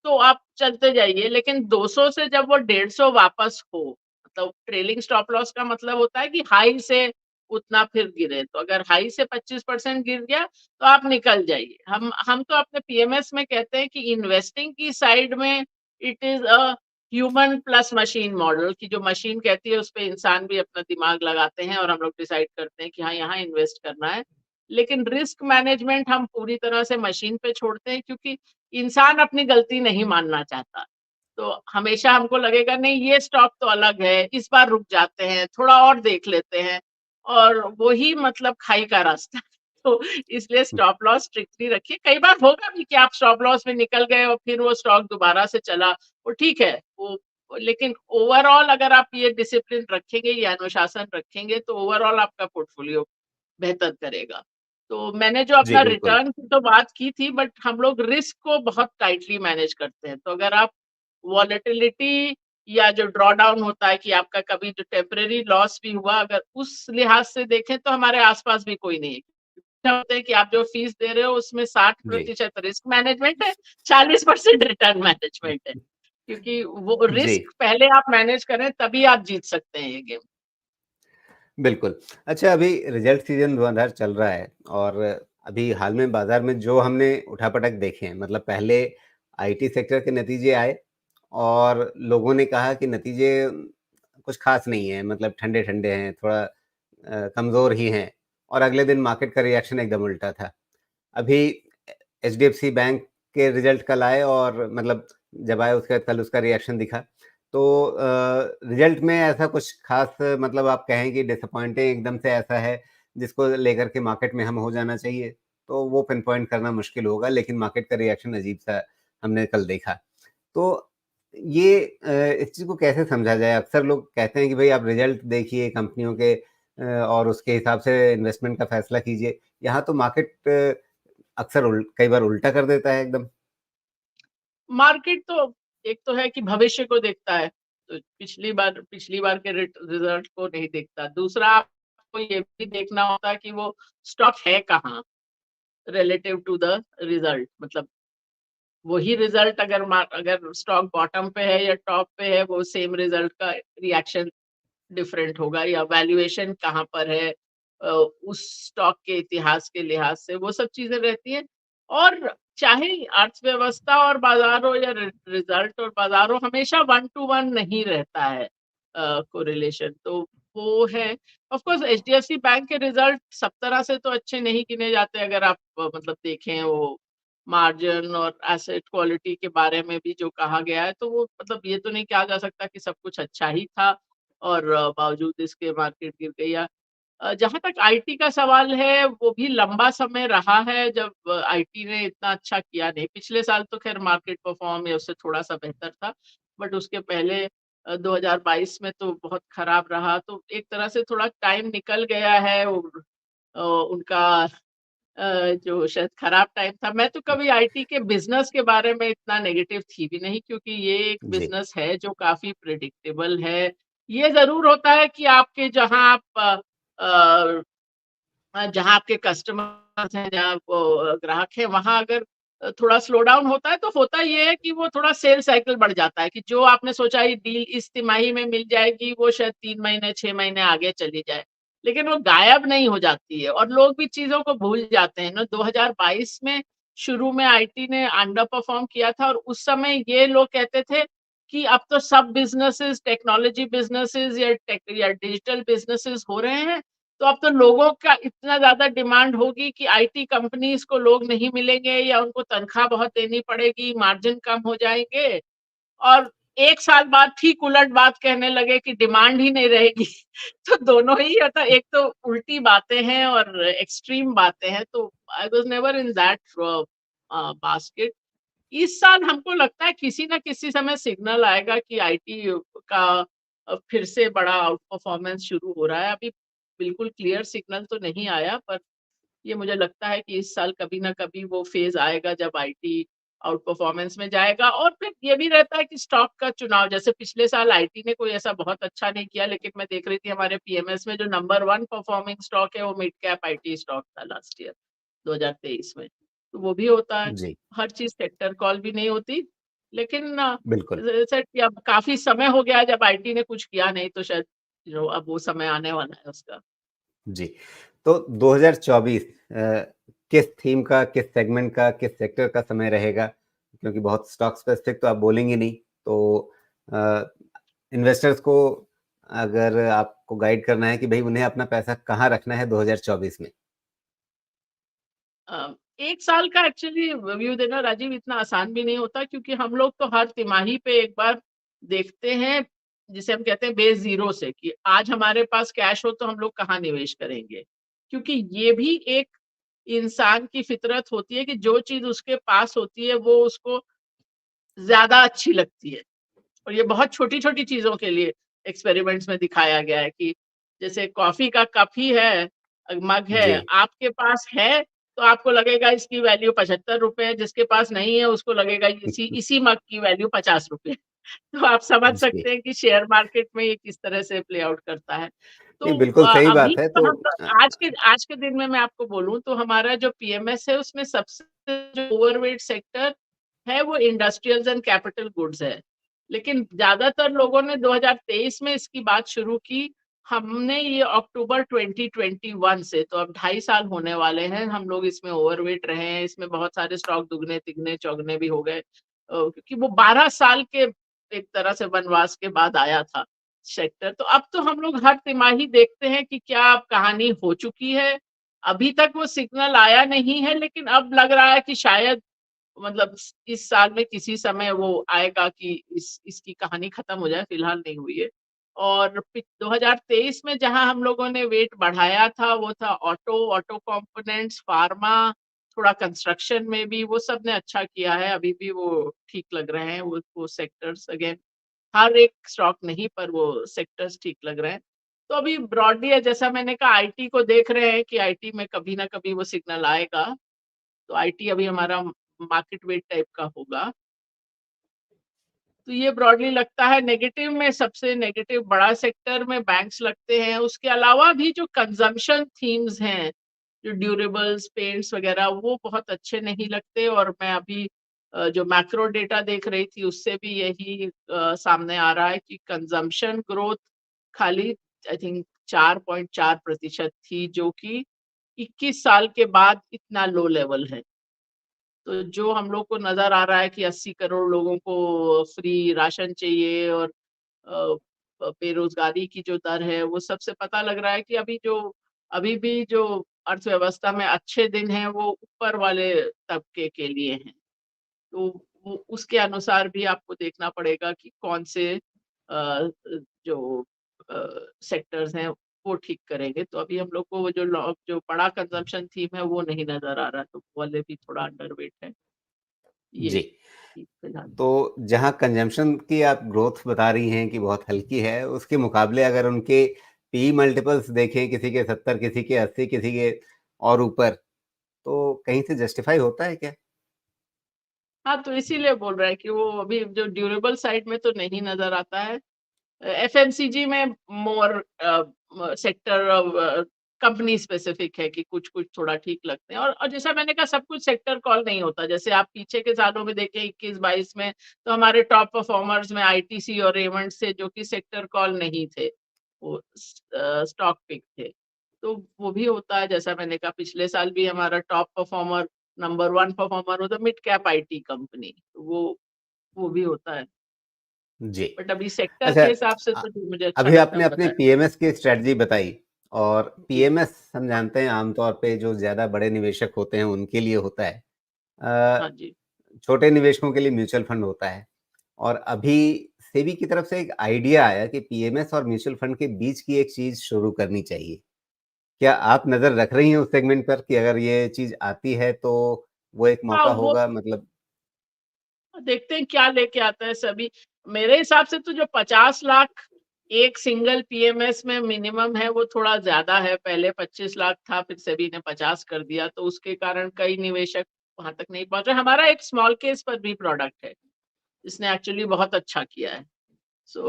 तो आप चलते जाइए। लेकिन 200 से जब वो 150 वापस हो, मतलब ट्रेलिंग स्टॉप लॉस का मतलब होता है कि हाई से उतना फिर गिरे। तो अगर हाई से 25% गिर गया, तो आप निकल जाइए। हम तो अपने पीएमएस में कहते हैं कि इन्वेस्टिंग की साइड में it is a human plus machine model कि जो मशीन कहती है, उसपे इंसान भी अपना दिमाग लगाते हैं और हम लोग डिसाइड करते हैं कि हाँ, यहाँ इन्वेस्ट करना है। लेकिन रिस्क मैनेजमेंट हम पूरी तरह से मशीन पे छोड़ते हैं क्योंकि इंसान अपनी गलती नहीं मानना चाहता। तो हमेशा हमको लगेगा नहीं ये स्टॉक तो अलग है, इस बार रुक जाते हैं, थोड़ा और देख लेते हैं और वही मतलब खाई का रास्ता। तो इसलिए हुँ, स्टॉप लॉस स्ट्रिक्टली रखिए। कई बार होगा भी कि आप स्टॉप लॉस में निकल गए और फिर वो स्टॉक दोबारा से चला, वो ठीक है। वो लेकिन ओवरऑल अगर आप ये डिसिप्लिन रखेंगे, ये अनुशासन रखेंगे तो ओवरऑल आपका पोर्टफोलियो बेहतर करेगा। तो मैंने जो जी, अपना बिल्कुल। रिटर्न की तो बात की थी बट हम लोग रिस्क को बहुत टाइटली मैनेज करते हैं। तो अगर आप वॉलेटिलिटी या जो ड्रॉडाउन होता है कि आपका कभी जो टेम्परेरी लॉस भी हुआ अगर उस लिहाज से देखें तो हमारे आस-पास भी कोई नहीं है। क्या होता है कि आप जो फीस दे रहे हो उसमें जी। 60% रिस्क मैनेजमेंट है, 40% रिटर्न मैनेजमेंट है। क्योंकि वो जी, रिस्क पहले आप मैनेज करें तभी आप जीत सकते हैं ये गेम। बिल्कुल। अच्छा अभी रिज़ल्ट सीज़न धुआँधार चल रहा है और अभी हाल में बाज़ार में जो हमने उठापटक देखे हैं, मतलब पहले आईटी सेक्टर के नतीजे आए और लोगों ने कहा कि नतीजे कुछ ख़ास नहीं है, मतलब ठंडे-ठंडे हैं, थोड़ा कमज़ोर ही हैं और अगले दिन मार्केट का रिएक्शन एकदम उल्टा था। अभी एचडीएफसी बैंक के रिज़ल्ट कल आए और मतलब जब आए उसके बाद कल उसका रिएक्शन दिखा। तो रिजल्ट में ऐसा कुछ खास मतलब आप कहें कि डिसअपॉइंटिंग एकदम से ऐसा है, जिसको लेकर के मार्केट में हम हो जाना चाहिए, तो वो पिन पॉइंट करना मुश्किल होगा, लेकिन मार्केट का रिएक्शन अजीब-सा हमने कल देखा। तो ये इस चीज़ को कैसे समझा जाए? अक्सर लोग कहते हैं कि भई आप रिजल्ट देखिए कंपनियों के और उसके हिसाब से इन्वेस्टमेंट का फैसला कीजिए। यहाँ तो मार्केट अक्सर कई बार उल्टा कर देता है एकदम। मार्केट तो एक तो है कि भविष्य को देखता है, तो पिछली बार के रिजल्ट को नहीं देखता। दूसरा आपको ये भी देखना होता है कि वो स्टॉक है कहाँ रिलेटिव टू द रिजल्ट, मतलब वही रिजल्ट अगर स्टॉक बॉटम पे है या टॉप पे है, वो सेम रिजल्ट का रिएक्शन डिफरेंट होगा, या वैल्यूएशन कहाँ पर है उस स्टॉक के इतिहास के लिहाज से, वो सब चीजें रहती हैं। और चाहे अर्थव्यवस्था और बाजार हो या रिजल्ट और बाजार हो, हमेशा वन टू वन नहीं रहता है कोरिलेशन, तो वो है। ऑफ कोर्स एचडीएफसी बैंक के रिजल्ट सब तरह से तो अच्छे नहीं गिने जाते, अगर आप मतलब देखें वो मार्जिन और एसेट क्वालिटी के बारे में भी जो कहा गया है, तो वो मतलब ये तो नहीं कहा जा सकता कि सब कुछ अच्छा ही था और बावजूद इसके मार्केट गिर गई। या जहाँ तक आईटी का सवाल है, वो भी लंबा समय रहा है जब आईटी ने इतना अच्छा किया नहीं। पिछले साल तो खैर मार्केट परफॉर्म या उससे थोड़ा-सा बेहतर था, बट उसके पहले 2022 में तो बहुत खराब रहा। तो एक तरह से थोड़ा टाइम निकल गया है और उनका जो शायद खराब टाइम था। मैं तो कभी आईटी के बिज़नेस के बारे में इतना नेगेटिव थी भी नहीं, क्योंकि ये एक जी, बिज़नेस है जो काफ़ी प्रेडिक्टेबल है। ये ज़रूर होता है कि आपके अ जहाँ आपके कस्टमर्स हैं, जहाँ वो ग्राहक हैं, वहाँ अगर थोड़ा स्लो डाउन होता है, तो होता ये है कि वो थोड़ा सेल साइकिल बढ़ जाता है कि जो आपने सोचा ये डील इस तिमाही में मिल जाएगी, वो शायद 3 महीने, 6 महीने आगे चली जाए। लेकिन वो गायब नहीं हो जाती है और लोग भी चीज़ों को भूल जाते हैं ना। 2022 में शुरू में आईटी ने अंडर परफॉर्म किया था और उस समय ये लोग कहते थे कि अब तो सब बिज़नेसेस, टेक्नोलॉजी बिज़नेसेस या डिजिटल बिज़नेसेस हो रहे हैं, तो अब तो लोगों का इतना ज़्यादा डिमांड होगी कि आईटी कंपनीज़ को लोग नहीं मिलेंगे या उनको तनख्वाह बहुत देनी पड़ेगी, मार्जिन कम हो जाएँगे और 1 साल बाद ठीक उलट बात कहने लगे कि डिमांड ही नहीं रहेगी। तो दोनों ही होता, एक तो उल्टी बातें हैं और एक्सट्रीम बातें हैं, तो I was never in that basket. इस साल हमको लगता है किसी न किसी समय सिग्नल आएगा कि आईटी का फिर से बड़ा आउट परफॉर्मेंस शुरू हो रहा है। अभी बिल्कुल क्लियर सिग्नल तो नहीं आया, पर ये मुझे लगता है कि इस साल कभी न कभी वो फेज़ आएगा जब आईटी आउट परफॉर्मेंस में जाएगा। और फिर ये भी रहता है कि स्टॉक का चुनाव, जैसे पिछले साल आईटी ने कोई ऐसा बहुत अच्छा नहीं किया, लेकिन मैं देख रही थी हमारे पीएमएस में जो नंबर 1 परफॉर्मिंग स्टॉक है, वो मिड कैप आईटी स्टॉक था लास्ट ईयर 2023 में। तो वो भी होता है। जी, हर चीज़ सेक्टर कॉल भी नहीं होती, लेकिन बिल्कुल। जैसे कि अब काफ़ी समय हो गया है जब आईटी ने कुछ किया नहीं, तो शायद जो अब वो समय आने वाला है उसका। जी, तो 2024 किस थीम का, किस सेगमेंट का, किस सेक्टर का समय रहेगा? क्योंकि बहुत स्टॉक स्पेसिफिक तो आप बोलेंगे नहीं, तो अ, इन्वेस्टर्स को अगर आपको गाइड करना है कि भई उन्हें अपना पैसा कहाँ रखना है 2024 में? 1 साल का एक्चुअली रिव्यू देना राजीव इतना आसान भी नहीं होता, क्योंकि हम लोग तो हर तिमाही पे एक बार देखते हैं, जिसे हम कहते हैं बेस ज़ीरो से, कि आज हमारे पास कैश हो तो हम लोग कहाँ निवेश करेंगे। क्योंकि ये भी एक इंसान की फितरत होती है कि जो चीज़ उसके पास होती है वो उसको ज़्यादा अच्छी लगती है। और ये बहुत छोटी-छोटी चीज़ों के लिए एक्सपेरिमेंट्स में दिखाया गया है कि जैसे कॉफ़ी का कप ही है, मग जी। है, आपके पास है तो आपको लगेगा इसकी वैल्यू ₹75 है, जिसके पास नहीं है उसको लगेगा इसी इसी मग की वैल्यू ₹50। तो आप समझ जी। सकते हैं कि शेयर मार्केट में ये किस तरह से प्ले आउट करता है। तो नहीं, बिल्कुल सही अभी बात है, तो तो हम आज के दिन में मैं आपको बोलूँ तो हमारा जो पीएमएस है उसमें सबसे जो ओवरवेट सेक्टर है वो इंडस्ट्रियल्स एंड कैपिटल गुड्स है। लेकिन ज़्यादातर लोगों ने 2023 में इसकी बात शुरू की। हमने ये अक्टूबर 2021 से, तो अब 2.5 साल होने वाले हैं, हम लोग इसमें ओवरवेट रहे हैं। इसमें बहुत सारे स्टॉक दुगने-तिगने, चौगुने भी हो गए। क्योंकि वो 12 साल के एक तरह से वनवास के बाद आया था सेक्टर। तो अब तो हम लोग हर तिमाही देखते हैं कि क्या अब कहानी हो चुकी है। अभी तक वो सिग्नल आया नहीं है, लेकिन अब लग रहा है कि शायद मतलब इस साल में किसी समय वो आएगा कि इसकी कहानी खत्म हो जाए, फिलहाल नहीं हुई है। और 2023 में जहां हम लोगों ने वेट बढ़ाया था वो था ऑटो कंपोनेंट्स, फार्मा, थोड़ा कंस्ट्रक्शन में भी, वो सब ने अच्छा किया है, अभी भी वो ठीक लग रहे हैं, वो सेक्टर्स अगेन, हर एक स्टॉक नहीं पर वो सेक्टर्स ठीक लग रहे हैं। तो अभी ब्रॉडली है, जैसा मैंने कहा आईटी को देख रहे हैं कि आईटी में कभी ना कभी वो सिग्नल आएगा, तो आईटी अभी हमारा मार्केट वेट टाइप का होगा। तो ये ब्रॉडली लगता है। नेगेटिव में सबसे नेगेटिव बड़ा सेक्टर में बैंक्स लगते हैं, उसके अलावा भी जो कंजम्पशन थीम्स हैं, जो ड्यूरेबल्स, पेंट्स वगैरह, वो बहुत अच्छे नहीं लगते। और मैं अभी जो मैक्रो डेटा देख रही थी उससे भी यही सामने आ रहा है कि कंजम्पशन ग्रोथ खाली आई थिंक 4.4% थी, जो कि 21 साल के बाद इतना लो लेवल है। तो जो हम लोग को नज़र आ रहा है कि 80 करोड़ लोगों को फ्री राशन चाहिए और बेरोज़गारी की जो दर है, वो सबसे पता लग रहा है कि अभी भी जो अर्थव्यवस्था में अच्छे दिन हैं, वो ऊपर वाले तबके के लिए हैं। तो वो उसके अनुसार भी आपको देखना पड़ेगा कि कौन से जो सेक्टर्स हैं, वो ठीक करेंगे। तो अभी हम लोग को वो जो बड़ा कंज़म्पशन थीम है, वो नहीं नज़र आ रहा है, तो वो वाले भी थोड़ा अंडरवेट है। ये जी। फिलहाल। तो जहाँ कंजम्पशन की आप ग्रोथ बता रही हैं कि बहुत हल्की है, उसके मुकाबले अगर उनके पी मल्टीपल्स देखें, किसी के 70, किसी के 80, किसी के और ऊपर, तो कहीं से जस्टिफाई होता है क्या? हाँ, तो इसीलिए बोल रहे हैं कि वो अभी जो ड्यूरेबल साइड में तो नहीं नज़र आता है। एफएमसीजी में मोर सेक्टर कंपनी स्पेसिफिक है कि कुछ-कुछ थोड़ा ठीक लगते हैं। और जैसा मैंने कहा, सब कुछ सेक्टर कॉल नहीं होता। जैसे आप पीछे के सालों में देखें 21-22 में, तो हमारे टॉप परफॉर्मर्स में आईटीसी और रेमंड से, जो कि सेक्टर कॉल नहीं थे, वो स्टॉक पिक थे। तो वो भी होता है। जैसा मैंने कहा, पिछले साल भी हमारा टॉप परफॉर्मर, नंबर 1 परफॉर्मर वो तो मिड कैप आईटी कंपनी, वो भी होता है। जी। बट अभी सेक्टर अच्छा, के हिसाब से अ, तो जो मुझे अच्छा अभी लगता है आपने वो अपनी बताया। पीएमएस की स्ट्रैटेजी बताई और जी, पीएमएस हम जानते हैं आमतौर पे जो ज़्यादा बड़े निवेशक होते हैं उनके लिए होता है। हाँ अ, जी। छोटे निवेशकों के लिए म्यूचुअल फंड होता है और अभी सेबी की तरफ से एक आइडिया आया कि पीएमएस और म्यूचुअल फंड के बीच की एक चीज़ शुरू करनी चाहिए। क्या आप नज़र रख रही हैं उस सेगमेंट पर कि अगर ये चीज़ आती है तो वो एक हाँ, मौका वो होगा मतलब देखते हैं क्या लेके आता है सभी। मेरे हिसाब से तो जो 50 लाख एक सिंगल पीएमएस में मिनिमम है, वो थोड़ा ज़्यादा है। पहले 25 लाख था, फिर सेबी ने 50 कर दिया, तो उसके कारण कई निवेशक वहाँ तक नहीं पहुँच रहे। हमारा एक स्मॉल केस पर भी प्रोडक्ट है, जिसने एक्चुअली बहुत अच्छा किया है। सो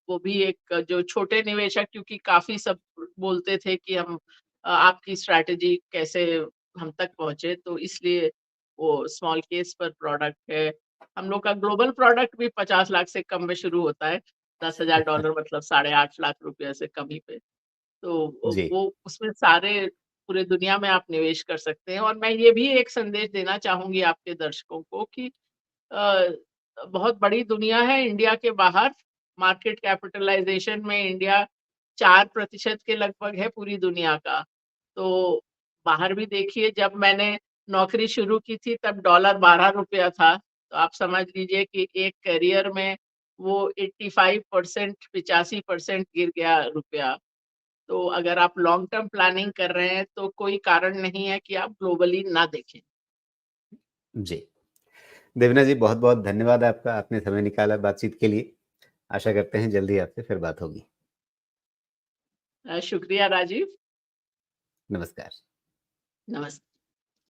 वो भी एक जो छोटे निवेशक, क्योंकि काफ़ी सब बोलते थे कि हम आपकी स्ट्रैटेजी कैसे हम तक पहुँचे, तो इसलिए वो स्मॉल केस पर प्रोडक्ट है। हम लोग का ग्लोबल प्रोडक्ट भी 50 लाख से कम में शुरू होता है। $10,000 मतलब साढ़े 8 लाख रुपए से कम ही पे। तो जी, वो उसमें सारे पूरे दुनिया में आप निवेश कर सकते हैं। और मैं ये भी एक संदेश देना चाहूँगी आपके दर्शकों को कि अ, बहुत बड़ी दुनिया है इंडिया के बाहर। मार्केट कैपिटलाइज़ेशन में इंडिया 4% के लगभग है पूरी दुनिया का। तो बाहर भी देखिए, जब मैंने नौकरी शुरू की थी तब डॉलर ₹12 था। तो आप समझ लीजिए कि एक करियर में वो 85% 85% गिर गया रुपया। तो अगर आप लॉन्ग टर्म प्लानिंग कर रहे हैं तो कोई कारण नहीं है कि आप ग्लोबली ना देखें। जी। देवना जी बहुत-बहुत धन्यवाद आपका, आपने समय निकाला बातचीत के लिए। आशा करते हैं जल्दी आपसे फिर बात होगी। शुक्रिया राजीव। नमस्कार। नमस्ते।